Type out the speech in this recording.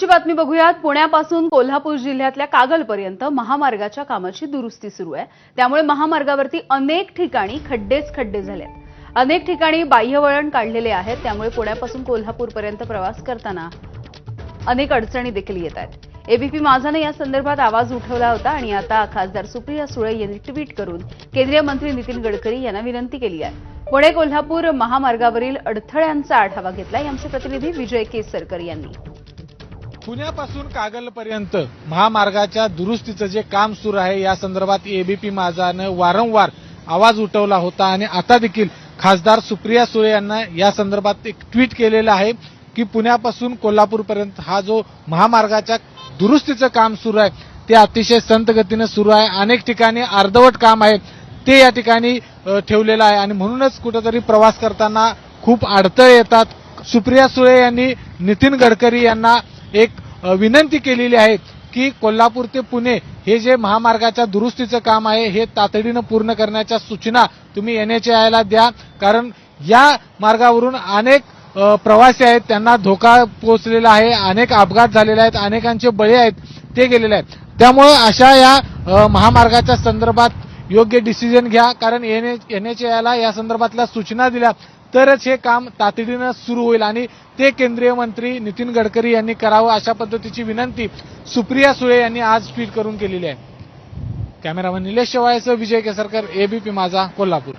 पुढची बातमी बघूयात। पुण्यापासून कोल्हापूर जिल्ह्यातल्या कागलपर्यंत महामार्गाच्या कामाची दुरुस्ती सुरू आहे। त्यामुळे महामार्गावरती अनेक ठिकाणी खड्डेच खड्डे झालेत। अनेक ठिकाणी बाह्यवळण काढलेले आहेत। त्यामुळे पुण्यापासून कोल्हापूरपर्यंत प्रवास करताना अनेक अडचणी देखील येत आहेत। एबीपी माझाने या संदर्भात आवाज उठवला होता आणि आता खासदार सुप्रिया सुळे यांनी ट्विट करून केंद्रीय मंत्री नितीन गडकरी यांना विनंती केली आहे। पुणे कोल्हापूर महामार्गावरील अडथळ्यांचा आढावा घेतलाय आमचे प्रतिनिधी विजय केसरकर यांनी। पुण्यापासून कागलपर्यंत महामार्गाच्या दुरुस्तीचं जे काम सुरू आहे या संदर्भात एबीपी माझानं वारंवार आवाज उठवला होता आणि आता देखील खासदार सुप्रिया सुळे यांना या संदर्भात एक ट्विट केलेलं आहे की पुण्यापासून कोल्हापूरपर्यंत हा जो महामार्गाच्या दुरुस्तीचं काम सुरू आहे ते अतिशय संत गतीने सुरू आहे। अनेक ठिकाणी अर्धवट काम आहे ते या ठिकाणी ठेवलेलं आहे आणि म्हणूनच कुठेतरी प्रवास करताना खूप अडथळे येतात। सुप्रिया सुळे यांनी नितीन गडकरी यांना एक विनंती केलेली आहे की कोल्हापूर ते पुणे हे जे महामार्गाच्या दुरुस्तीचं काम आहे हे तातडीनं पूर्ण करण्याच्या सूचना तुम्ही NHAI द्या, कारण या मार्गावरून अनेक प्रवासी आहेत त्यांना धोका पोहोचलेला आहे, अनेक अपघात झालेले आहेत, अनेकांचे बळी आहेत ते गेलेले आहेत। त्यामुळे अशा या महामार्गाच्या संदर्भात योग्य डिसिजन घ्या, कारण NHAI या संदर्भातल्या सूचना दिल्या तरच हे काम तातडीनं सुरू होईल आणि ते केंद्रीय मंत्री नितीन गडकरी यांनी करावं अशा पद्धतीची विनंती सुप्रिया सुळे यांनी आज ट्विट करून केलेली आहे। कॅमेरामन निलेश शेवाळेसह विजय केसरकर, एबीपी माझा, कोल्हापूर।